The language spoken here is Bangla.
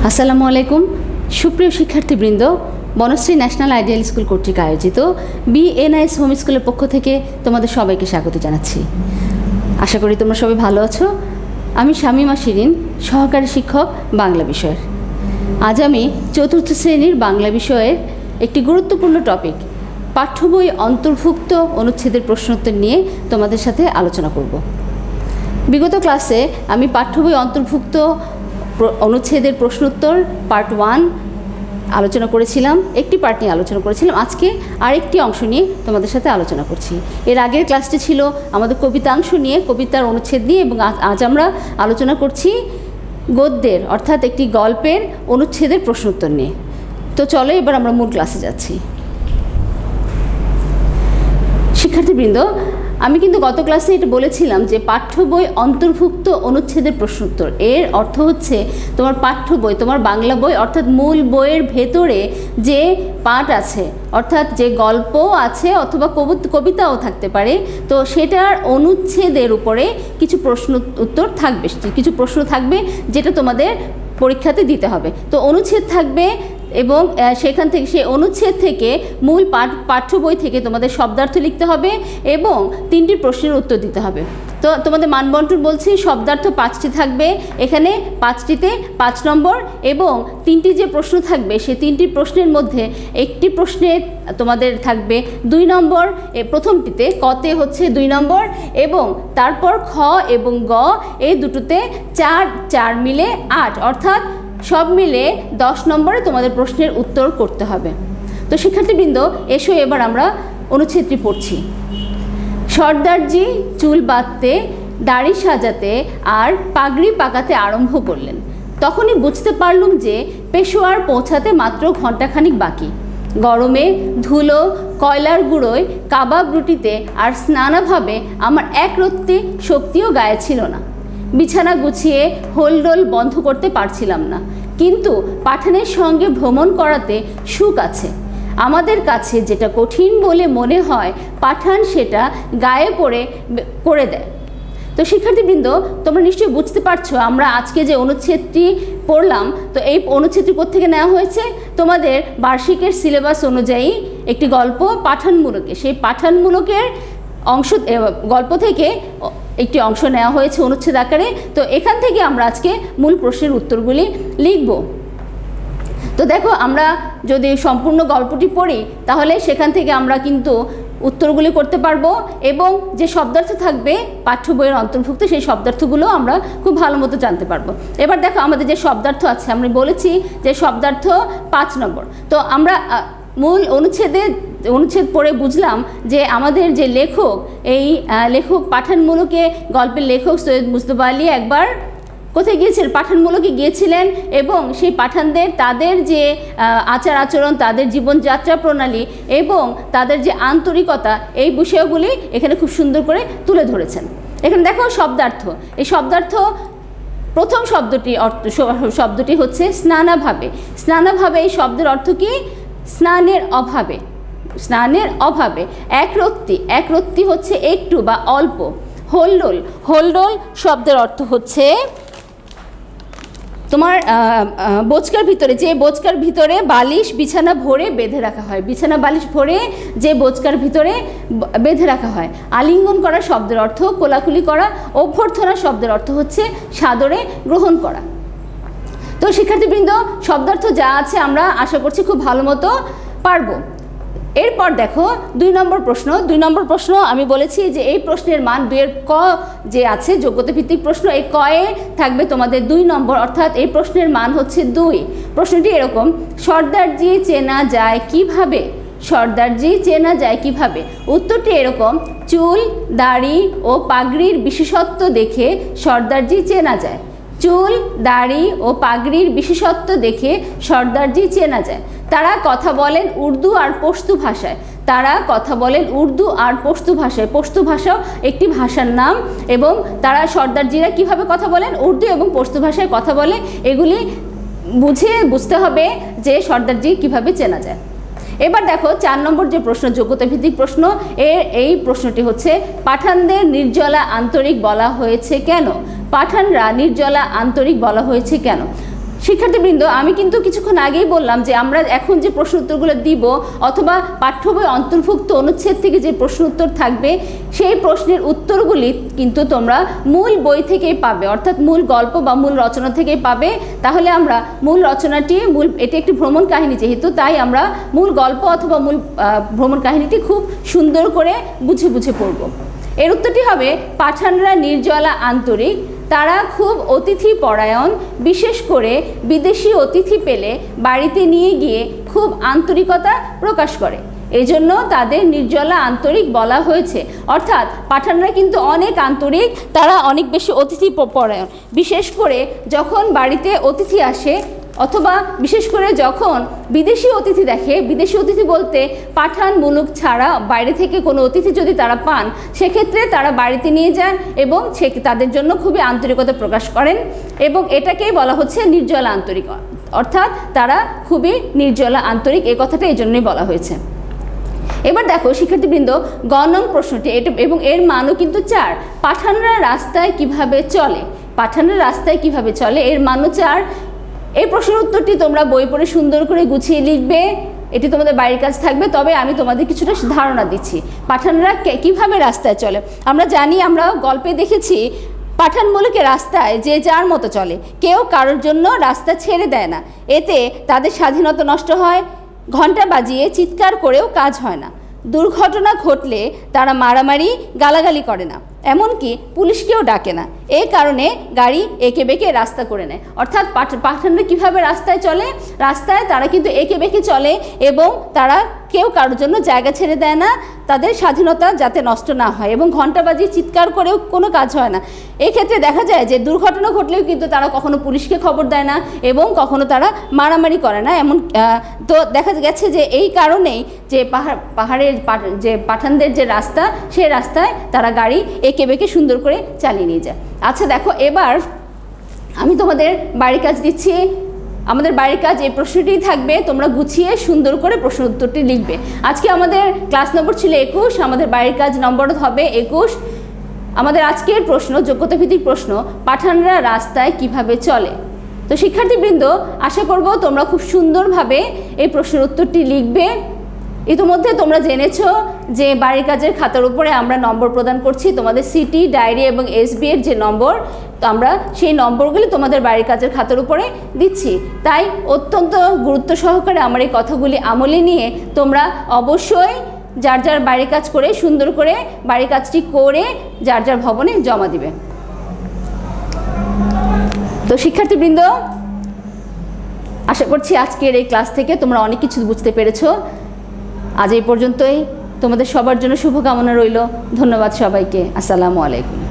আসসালামু আলাইকুম সুপ্রিয় শিক্ষার্থীবৃন্দ, বনশ্রী ন্যাশনাল আইডিয়াল স্কুল কর্তৃক আয়োজিত বিএনআইএস হোম স্কুলের পক্ষ থেকে তোমাদের সবাইকে স্বাগত জানাচ্ছি। আশা করি তোমরা সবাই ভালো আছো। আমি শামিমা শিরিন, সহকারী শিক্ষক বাংলা বিষয়ের। আজ আমি চতুর্থ শ্রেণীর বাংলা বিষয়ের একটি গুরুত্বপূর্ণ টপিক পাঠ্য বই অন্তর্ভুক্ত অনুচ্ছেদের প্রশ্নোত্তর নিয়ে তোমাদের সাথে আলোচনা করব। বিগত ক্লাসে আমি পাঠ্য বই অন্তর্ভুক্ত অনুচ্ছেদের প্রশ্নোত্তর পার্ট 1 আলোচনা করেছিলাম, একটি পার্ট নিয়ে আলোচনা করেছিলাম। আজকে আরেকটি অংশ নিয়ে তোমাদের সাথে আলোচনা করছি। এর আগের ক্লাসটি ছিল আমাদের কবিতাংশ নিয়ে, কবিতার অনুচ্ছেদ নিয়ে, এবং আজ আমরা আলোচনা করছি গদ্যের অর্থাৎ একটি গল্পের অনুচ্ছেদের প্রশ্নোত্তর নিয়ে। তো চলো এবার আমরা মূল ক্লাসে যাচ্ছি। শিক্ষার্থীবৃন্দ, আমি কিন্তু গত ক্লাসে এটা বলেছিলাম যে পাঠ্য বই অন্তর্ভুক্ত অনুচ্ছেদের প্রশ্নোত্তর, এর অর্থ হচ্ছে তোমার পাঠ্য বই, তোমার বাংলা বই অর্থাৎ মূল বইয়ের ভেতরে যে পাঠ আছে, অর্থাৎ যে গল্প আছে অথবা কবিতাও থাকতে পারে, তো সেটার অনুচ্ছেদের উপরে কিছু প্রশ্ন উত্তর থাকবে, কিছু প্রশ্ন থাকবে যেটা তোমাদের পরীক্ষাতে দিতে হবে। তো অনুচ্ছেদ থাকবে এবং সেখান থেকে সেই অনুচ্ছেদ থেকে মূল পাঠ্য বই থেকে তোমাদের শব্দার্থ লিখতে হবে এবং 3টি প্রশ্নের উত্তর দিতে হবে। তো তোমাদের মানবন্টন বলছি, শব্দার্থ 5টি থাকবে, এখানে 5টিতে 5 নম্বর, এবং 3টি যে প্রশ্ন থাকবে সেই 3টি প্রশ্নের মধ্যে একটি প্রশ্নে তোমাদের থাকবে 2 নম্বর, প্রথমটিতে কতে হচ্ছে 2 নম্বর, এবং তারপর খ এবং গ এই দুটোতে 4 মিলে 8, অর্থাৎ সব মিলে 10 নম্বরে তোমাদের প্রশ্নের উত্তর করতে হবে। তো শিক্ষার্থীবৃন্দ, এসো এবার আমরা অনুচ্ছেদটি পড়ছি। সর্দারজি চুল বাঁধতে, দাড়ি সাজাতে আর পাগড়ি পাকাতে আরম্ভ করলেন। তখনই বুঝতে পারলুম যে পেশোয়ার পৌঁছাতে মাত্র ঘণ্টাখানিক বাকি। গরমে, ধুলো, কয়লার গুঁড়োয়, কাবাব রুটিতে আর স্নানাভাবে আমার একরত্তি শক্তিও গায়ে ছিল না। বিছানা গুছিয়ে হোলডোল বন্ধ করতে পারছিলাম না, কিন্তু পাঠানের সঙ্গে ভ্রমণ করাতে সুখ আছে। আমাদের কাছে যেটা কঠিন বলে মনে হয় পাঠান সেটা গায়ে পড়ে করে দেয়। তো শিক্ষার্থীবৃন্দ, তোমরা নিশ্চয়ই বুঝতে পারছো আমরা আজকে যে অনুচ্ছেদটি পড়লাম, তো এই অনুচ্ছেদটি কোত্থেকে নেওয়া হয়েছে? তোমাদের বার্ষিকের সিলেবাস অনুযায়ী একটি গল্প পাঠানমূলকে, সেই পাঠানমূলকের অংশ গল্প থেকে একটি অংশ নেওয়া হয়েছে অনুচ্ছেদ আকারে। তো এখান থেকে আমরা আজকে মূল প্রশ্নের উত্তরগুলি লিখব। তো দেখো, আমরা যদি সম্পূর্ণ গল্পটি পড়ি তাহলে সেখান থেকে আমরা কিন্তু উত্তরগুলি করতে পারবো, এবং যে শব্দার্থ থাকবে পাঠ্য বইয়ের অন্তর্ভুক্ত সেই শব্দার্থগুলো আমরা খুব ভালো মতো জানতে পারবো। এবার দেখো, আমাদের যে শব্দার্থ আছে, আমরা বলেছি যে শব্দার্থ 5 নম্বর। তো আমরা মূল অনুচ্ছেদ পড়ে বুঝলাম যে আমাদের যে লেখক, এই লেখক পাঠানমূলকে গল্পের লেখক সৈয়দ মুজতবা আলী একবার কোথায় গিয়েছিলেন? পাঠানমূলকে গিয়েছিলেন, এবং সেই পাঠানদের তাদের যে আচার আচরণ, তাদের জীবনযাত্রা প্রণালী এবং তাদের যে আন্তরিকতা, এই বিষয়গুলি এখানে খুব সুন্দর করে তুলে ধরেছেন। এখানে দেখো শব্দার্থ, এই শব্দার্থ প্রথম শব্দটি হচ্ছে স্নানাভাবে। স্নানাভাবে এই শব্দের অর্থ কি? স্নানের অভাবে, স্নানের অভাবে। একরত্তি হচ্ছে একটু বা অল্প। হোলডোল শব্দের অর্থ হচ্ছে তোমার বোচকার ভিতরে, যে বোচকার ভিতরে বালিশ বিছানা ভরে বেঁধে রাখা হয়, বিছানা বালিশ ভরে যে বোচকার ভিতরে বেঁধে রাখা হয়। আলিঙ্গন করা শব্দের অর্থ কোলাকুলি করা। অভ্যর্থনা শব্দের অর্থ হচ্ছে সাদরে গ্রহণ করা। তো শিক্ষার্থীবৃন্দ, শব্দার্থ যা আছে আমরা আশা করছি খুব ভালো মতো পারবো। এরপর দেখো 2 নম্বর প্রশ্ন। 2 নম্বর প্রশ্ন আমি বলেছি যে এই প্রশ্নের মান 2-এর ক যে আছে, যোগ্যতা ভিত্তিক প্রশ্ন, এই কয়ে থাকবে তোমাদের 2 নম্বর, অর্থাৎ এই প্রশ্নের মান হচ্ছে 2। প্রশ্নটি এরকম: সর্দারজি চেনা যায় কিভাবে? সর্দারজি চেনা যায় কিভাবে? উত্তরটি এরকম: চুল, দাড়ি ও পাগড়ির বিশেষত্ব দেখে সর্দারজি চেনা যায়। চুল, দাড়ি ও পাগড়ির বিশেষত্ব দেখে সর্দারজি চেনা যায়। তারা কথা বলেন উর্দু আর পশতু ভাষায়। তারা কথা বলেন উর্দু আর পশতু ভাষায়। পশতু ভাষাও একটি ভাষার নাম, এবং তারা সর্দারজিরা কিভাবে কথা বলেন? উর্দু এবং পশতু ভাষায় কথা বলে। এগুলি বুঝতে হবে যে সর্দারজি কিভাবে চেনা যায়। এবার দেখো 4 নম্বর যে প্রশ্ন, যোগ্যতা ভিত্তিক প্রশ্ন, এই প্রশ্নটি হচ্ছে পাঠানদের নির্জলা আন্তরিক বলা হয়েছে কেন? পাঠানরা নির্জলা আন্তরিক বলা হয়েছে কেন? শিক্ষার্থীবৃন্দ, আমি কিন্তু কিছুক্ষণ আগেই বললাম যে আমরা এখন যে প্রশ্ন উত্তরগুলো দিব অথবা পাঠ্য বই অন্তর্ভুক্ত অনুচ্ছেদ থেকে যে প্রশ্ন উত্তর থাকবে সেই প্রশ্নের উত্তরগুলি কিন্তু তোমরা মূল বই থেকেই পাবে, অর্থাৎ মূল গল্প বা মূল রচনা থেকেই পাবে। তাহলে আমরা মূল রচনাটি এটি একটি ভ্রমণ কাহিনী যেহেতু, তাই আমরা মূল গল্প অথবা মূল ভ্রমণ কাহিনীটি খুব সুন্দর করে বুঝে বুঝে পড়ব। এর উত্তরটি হবে, পাঠানরা নির্জলা আন্তরিক, তারা খুব অতিথি পরায়ণ, বিশেষ করে বিদেশি অতিথি পেলে বাড়িতে নিয়ে গিয়ে খুব আন্তরিকতা প্রকাশ করে, এজন্য তাদের নির্জলা আন্তরিক বলা হয়েছে। অর্থাৎ পাঠানরা কিন্তু অনেক আন্তরিক, তারা অনেক বেশি অতিথি পরায়ণ, বিশেষ করে যখন বাড়িতে অতিথি আসে অথবা বিশেষ করে যখন বিদেশি অতিথি দেখে, বিদেশি অতিথি বলতে পাঠান মুলুক ছাড়া বাইরে থেকে কোনো অতিথি যদি তারা পান সেক্ষেত্রে তারা বাড়িতে নিয়ে যান এবং তাদের জন্য খুবই আন্তরিকতা প্রকাশ করেন এবং এটাকেই বলা হচ্ছে নির্জলা আন্তরিক, অর্থাৎ তারা খুবই নির্জলা আন্তরিক, এই কথাটা এই জন্যই বলা হয়েছে। এবার দেখো শিক্ষার্থীবৃন্দ, গ নং প্রশ্নটি এবং এর মানও কিন্তু 4। পাঠানরা রাস্তায় কিভাবে চলে, পাঠানরা রাস্তায় কিভাবে চলে এর মানও 4। এই প্রশ্নের উত্তরটি তোমরা বই পড়ে সুন্দর করে গুছিয়ে লিখবে, এটি তোমাদের বাড়ির কাজ থাকবে। তবে আমি তোমাদের কিছুটা ধারণা দিচ্ছি পাঠানরা কিভাবে রাস্তায় চলে। আমরা জানি, আমরা গল্পে দেখেছি পাঠান মুলুকে রাস্তায় যে যার মতো চলে, কেউ কারোর জন্য রাস্তা ছেড়ে দেয় না, এতে তাদের স্বাধীনতা নষ্ট হয়, ঘন্টা বাজিয়ে চিৎকার করেও কাজ হয় না, দুর্ঘটনা ঘটলে তারা মারামারি গালাগালি করে না, এমনকি পুলিশকেও ডাকে না, এই কারণে গাড়ি এঁকে বেঁকে রাস্তা করে নেয়। অর্থাৎ পাঠানরা কীভাবে রাস্তায় চলে, রাস্তায় তারা কিন্তু এঁকে বেঁকে চলে এবং তারা কেউ কারোর জন্য জায়গা ছেড়ে দেয় না, তাদের স্বাধীনতা যাতে নষ্ট না হয়, এবং ঘন্টা বাজিয়ে চিৎকার করেও কোনো কাজ হয় না। এই ক্ষেত্রে দেখা যায় যে দুর্ঘটনা ঘটলেও কিন্তু তারা কখনো পুলিশকে খবর দেয় না এবং কখনো তারা মারামারি করে না। এমন তো দেখা গেছে যে এই কারণেই যে পাহাড়ের যে পাঠানদের যে রাস্তা, সেই রাস্তায় তারা গাড়ি এঁকে বেঁকে সুন্দর করে চালিয়ে নিয়ে যায়। আচ্ছা দেখো, এবার আমি তোমাদের বাড়ির কাজ দিচ্ছি। আমাদের বাড়ির কাজ এই প্রশ্নটিই থাকবে, তোমরা গুছিয়ে সুন্দর করে প্রশ্ন উত্তরটি লিখবে। আজকে আমাদের ক্লাস নম্বর ছিল 21, আমাদের বাড়ির কাজ নম্বর হবে 21। আমাদের আজকের প্রশ্ন যোগ্যতা ভিত্তিক প্রশ্ন, পাঠানরা রাস্তায় কিভাবে চলে। তো শিক্ষার্থীবৃন্দ, আশা করব তোমরা খুব সুন্দরভাবে এই প্রশ্নের উত্তরটি লিখবে। ইতিমধ্যে তোমরা জেনেছো যে বাড়ির কাজের খাতার উপরে আমরা নম্বর প্রদান করছি, তোমাদের সিটি, ডায়েরি এবং এসবি এর যে নম্বর, তো আমরা সেই নম্বরগুলি তোমাদের বাড়ির কাজের খাতার উপরে দিচ্ছি। তাই অত্যন্ত গুরুত্ব সহকারে আমার এই কথাগুলি আমলে নিয়ে তোমরা অবশ্যই যার যার বাড়ির কাজ করে সুন্দর করে বাড়ির কাজটি করে যার যার ভবনে জমা দিবে। তো শিক্ষার্থীবৃন্দ, আশা করছি আজকের এই ক্লাস থেকে তোমরা অনেক কিছু বুঝতে পেরেছো। আজ এই পর্যন্তই, তোমাদের সবার জন্য শুভকামনা রইল। ধন্যবাদ সবাইকে। আসসালামু আলাইকুম।